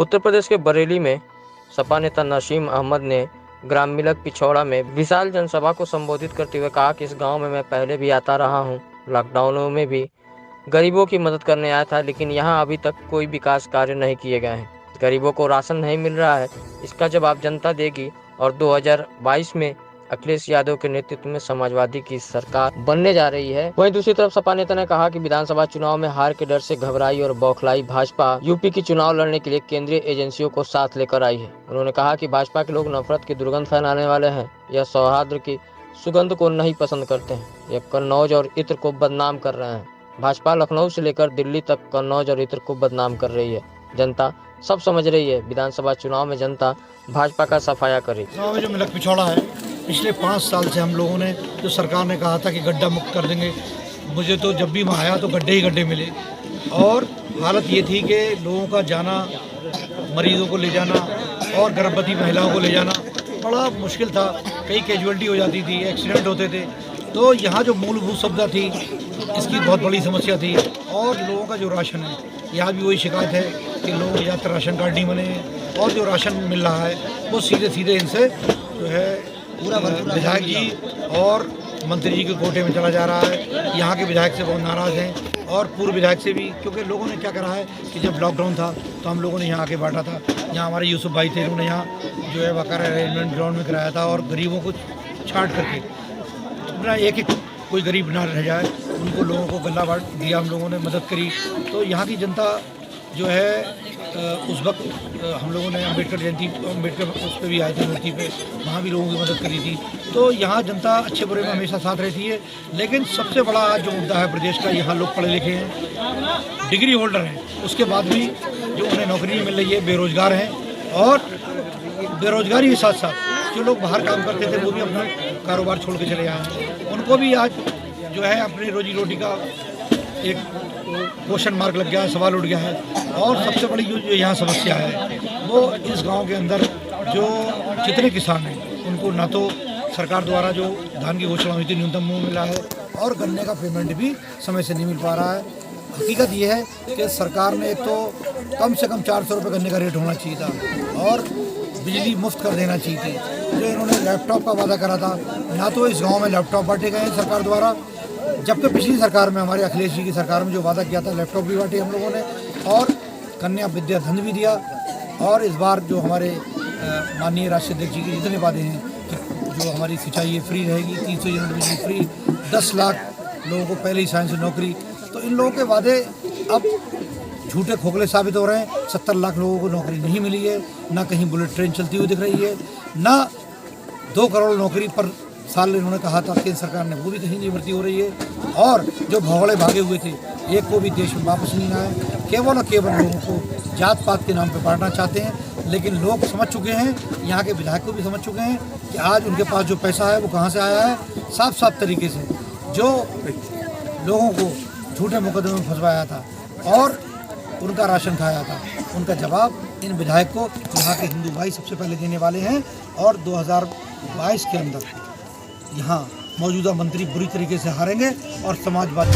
उत्तर प्रदेश के बरेली में सपा नेता नसीम अहमद ने ग्राम मिलक पिछौड़ा में विशाल जनसभा को संबोधित करते हुए कहा कि इस गांव में मैं पहले भी आता रहा हूं, लॉकडाउनों में भी गरीबों की मदद करने आया था, लेकिन यहां अभी तक कोई विकास कार्य नहीं किए गए हैं। गरीबों को राशन नहीं मिल रहा है, इसका जवाब जनता देगी और 2022 में अखिलेश यादव के नेतृत्व में समाजवादी की सरकार बनने जा रही है। वहीं दूसरी तरफ सपा नेता ने कहा कि विधानसभा चुनाव में हार के डर से घबराई और बौखलाई भाजपा यूपी की चुनाव लड़ने के लिए केंद्रीय एजेंसियों को साथ लेकर आई है। उन्होंने कहा कि भाजपा के लोग नफरत की दुर्गंध फैलाने वाले हैं, यह सौहार्द की सुगंध को नहीं पसंद करते हैं, यह कन्नौज और इत्र को बदनाम कर रहे हैं। भाजपा लखनऊ से लेकर दिल्ली तक कन्नौज और इत्र को बदनाम कर रही है। जनता सब समझ रही है। विधानसभा चुनाव में जनता भाजपा का सफाया करेगी। जो मिलक पिछौड़ा है, पिछले 5 साल से हम लोगों ने जो सरकार ने कहा था कि गड्ढा मुक्त कर देंगे, मुझे तो जब भी वहाँ आया तो गड्ढे ही गड्ढे मिले। और हालत ये थी कि लोगों का जाना, मरीजों को ले जाना और गर्भवती महिलाओं को ले जाना बड़ा मुश्किल था। कई कैजुअलिटी हो जाती थी, एक्सीडेंट होते थे। तो यहाँ जो मूलभूत सुविधा थी, इसकी बहुत बड़ी समस्या थी। और लोगों का जो राशन है, यहाँ भी वही शिकायत है कि लोगों के ज़्यादातर राशन कार्ड नहीं बने हैं और जो राशन मिल रहा है वो सीधे सीधे इनसे जो है विधायक जी और मंत्री जी के कोटे में चला जा रहा है। यहाँ के विधायक से बहुत नाराज़ हैं और पूर्व विधायक से भी, क्योंकि लोगों ने क्या करा है कि जब लॉकडाउन था तो हम लोगों ने यहाँ आके बांटा था। यहाँ हमारे यूसुफ भाई थे, उन्होंने यहाँ जो है वकार अरेंजमेंट ग्राउंड में कराया था और गरीबों को छाँट करके एक कोई गरीब ना रह जाए, उनको लोगों को गला बांट दिया, हम लोगों ने मदद करी। तो यहाँ की जनता जो है उस वक्त हम लोगों ने अम्बेडकर जयंती, अम्बेडकर उस पर भी आए थे मूर्ति पे, वहाँ भी लोगों की मदद करी थी। तो यहाँ जनता अच्छे बुरे में हमेशा साथ रहती है। लेकिन सबसे बड़ा जो मुद्दा है प्रदेश का, यहाँ लोग पढ़े लिखे हैं, डिग्री होल्डर हैं, उसके बाद भी जो उन्हें नौकरी नहीं मिल रही है, बेरोजगार हैं। और बेरोजगारी के साथ साथ जो लोग बाहर काम करते थे वो भी अपना कारोबार छोड़ के चले आए हैं। उनको भी आज जो है अपनी रोजी रोटी का एक क्वेश्चन मार्क लग गया है, सवाल उठ गया है। और सबसे बड़ी जो यहाँ समस्या है वो इस गांव के अंदर जो जितने किसान हैं उनको ना तो सरकार द्वारा जो धान की घोषणा हुई थी न्यूनतम मूल्य मिला है और गन्ने का पेमेंट भी समय से नहीं मिल पा रहा है। हकीकत ये है कि सरकार ने तो कम से कम 400 रुपये गन्ने का रेट होना चाहिए था और बिजली मुफ्त कर देना चाहिए थी। जो इन्होंने लैपटॉप का वादा करा था, ना तो इस गाँव में लैपटॉप बांटे गए हैं सरकार द्वारा, जबकि पिछली सरकार में हमारे अखिलेश जी की सरकार में जो वादा किया था लैपटॉप भी बांटे हम लोगों ने और कन्या विद्या धन भी दिया। और इस बार जो हमारे माननीय राष्ट्रीय अध्यक्ष जी के जितने वादे हैं कि जो हमारी सिंचाई फ्री रहेगी, 300 यूनिट बिजली फ्री, 10 लाख लोगों को पहले ही साइंस नौकरी, तो इन लोगों के वादे अब झूठे खोखले साबित हो रहे हैं। 70 लाख लोगों को नौकरी नहीं मिली है, ना कहीं बुलेट ट्रेन चलती हुई दिख रही है, ना 2 करोड़ नौकरी पर साल इन्होंने कहा था केंद्र सरकार ने, वो भी कहीं नहीं भर्ती हो रही है। और जो भगौड़े भागे हुए थे, एक को भी देश में वापस नहीं आए। केवल और केवल लोगों को जात पात के नाम पे बांटना चाहते हैं। लेकिन लोग समझ चुके हैं, यहाँ के विधायक को भी समझ चुके हैं कि आज उनके पास जो पैसा है वो कहाँ से आया है। साफ साफ तरीके से जो लोगों को झूठे मुकदमे में फंसवाया था और उनका राशन खाया था, उनका जवाब इन विधायक को यहाँ के हिंदू भाई सबसे पहले देने वाले हैं। और 2022 के अंदर यहाँ मौजूदा मंत्री बुरी तरीके से हारेंगे और समाजवादी